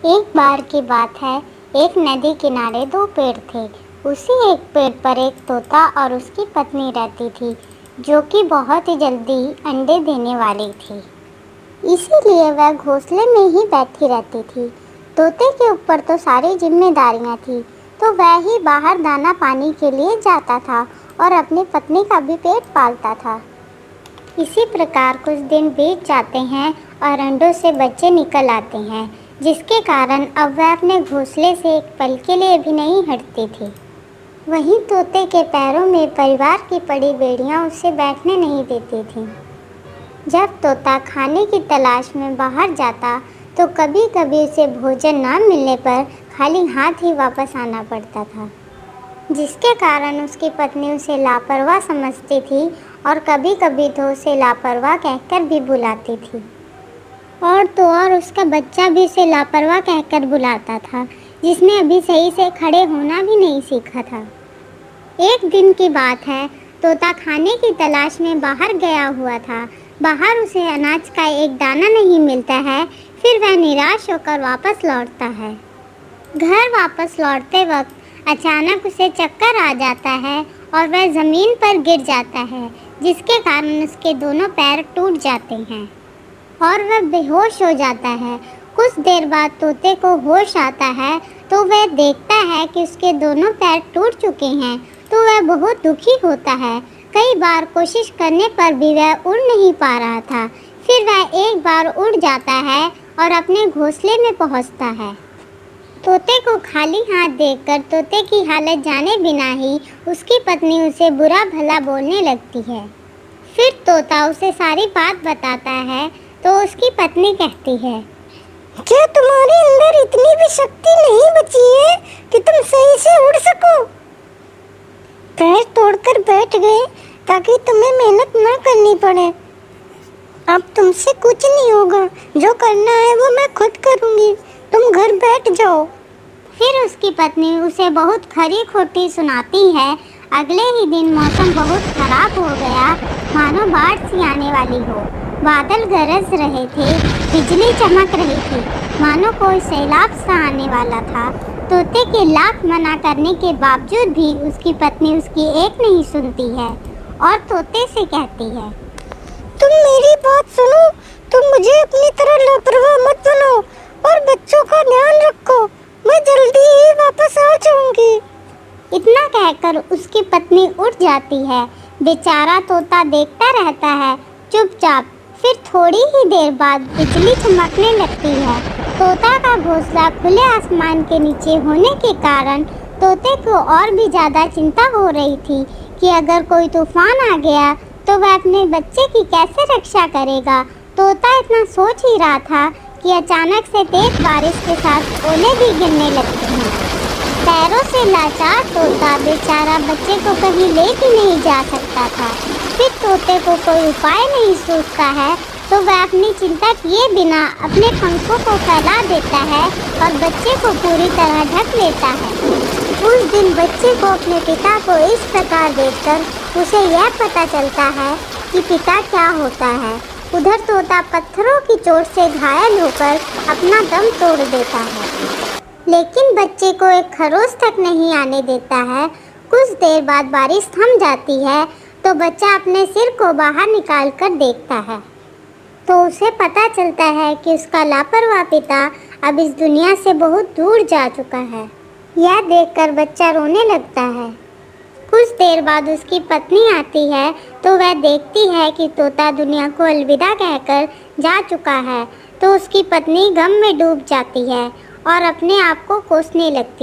एक बार की बात है, एक नदी किनारे दो पेड़ थे। उसी एक पेड़ पर एक तोता और उसकी पत्नी रहती थी, जो कि बहुत ही जल्दी अंडे देने वाली थी। इसीलिए वह घोंसले में ही बैठी रहती थी। तोते के ऊपर तो सारी जिम्मेदारियां थी, तो वह ही बाहर दाना पानी के लिए जाता था और अपनी पत्नी का भी पेट पालता था। इसी प्रकार कुछ दिन बीत जाते हैं और अंडों से बच्चे निकल आते हैं, जिसके कारण अब वह अपने घोंसले से एक पल के लिए भी नहीं हटती थी। वहीं तोते के पैरों में परिवार की पड़ी बेड़ियां उसे बैठने नहीं देती थीं। जब तोता खाने की तलाश में बाहर जाता, तो कभी कभी उसे भोजन ना मिलने पर खाली हाथ ही वापस आना पड़ता था, जिसके कारण उसकी पत्नी उसे लापरवाह समझती थी और कभी कभी तो उसे लापरवाह कहकर भी बुलाती थी। और उसका बच्चा भी उसे लापरवाह कहकर बुलाता था, जिसने अभी सही से खड़े होना भी नहीं सीखा था। एक दिन की बात है, तोता खाने की तलाश में बाहर गया हुआ था। बाहर उसे अनाज का एक दाना नहीं मिलता है। फिर वह निराश होकर वापस लौटता है। घर वापस लौटते वक्त अचानक उसे चक्कर आ जाता है और वह ज़मीन पर गिर जाता है, जिसके कारण उसके दोनों पैर टूट जाते हैं और वह बेहोश हो जाता है। कुछ देर बाद तोते को होश आता है, तो वह देखता है कि उसके दोनों पैर टूट चुके हैं, तो वह बहुत दुखी होता है। कई बार कोशिश करने पर भी वह उड़ नहीं पा रहा था। फिर वह एक बार उड़ जाता है और अपने घोंसले में पहुंचता है। तोते को खाली हाथ देखकर तोते की हालत जाने बिना ही उसकी पत्नी उसे बुरा भला बोलने लगती है। फिर तोता उसे सारी बात बताता है, तो उसकी पत्नी कहती है, क्या तुम्हारे अंदर इतनी भी शक्ति नहीं बची है कि तुम सही से उड़ सको? पैर तोड़कर बैठ गए ताकि तुम्हें मेहनत ना करनी पड़े। अब तुमसे कुछ नहीं होगा, जो करना है वो मैं खुद करूँगी, तुम घर बैठ जाओ। फिर उसकी पत्नी उसे बहुत खरी खोटी सुनाती है। अगले ही दिन मौसम बहुत खराब हो गया, मानो बाढ़ सी आने वाली हो। बादल गरज रहे थे, बिजली चमक रही थी, मानो कोई सैलाब सा आने वाला था। तोते के लाख मना करने के बावजूद भी उसकी पत्नी उसकी एक नहीं सुनती है और तोते से कहती है, तुम मेरी बात सुनो, तुम मुझे अपनी तरह लापरवाह मत बनाओ और बच्चों का ध्यान रखो, मैं जल्दी ही वापस आ जाऊंगी। इतना कहकर उसकी पत्नी उठ जाती है। बेचारा तोता देखता रहता है चुपचाप। फिर थोड़ी ही देर बाद बिजली चमकने लगती है। तोता का घोंसला खुले आसमान के नीचे होने के कारण तोते को और भी ज़्यादा चिंता हो रही थी कि अगर कोई तूफान आ गया तो वह अपने बच्चे की कैसे रक्षा करेगा। तोता इतना सोच ही रहा था कि अचानक से तेज बारिश के साथ ओले भी गिरने लगते हैं। पैरों से लाचार तोता बेचारा बच्चे को कहीं ले भी नहीं जा सकता था। फिर तोते को कोई उपाय नहीं सूझता है, तो वह अपनी चिंता किए बिना अपने पंखों को फैला देता है और बच्चे को पूरी तरह ढक लेता है। उस दिन बच्चे को अपने पिता को इस प्रकार देखकर उसे यह पता चलता है कि पिता क्या होता है। उधर तोता पत्थरों की चोट से घायल होकर अपना दम तोड़ देता है, लेकिन बच्चे को एक खरोंच तक नहीं आने देता है। कुछ देर बाद बारिश थम जाती है, तो बच्चा अपने सिर को बाहर निकाल कर देखता है, तो उसे पता चलता है कि उसका लापरवाह पिता अब इस दुनिया से बहुत दूर जा चुका है। यह देखकर बच्चा रोने लगता है। कुछ देर बाद उसकी पत्नी आती है, तो वह देखती है कि तोता दुनिया को अलविदा कहकर जा चुका है, तो उसकी पत्नी गम में डूब जाती है और अपने आप को कोसने लगती है।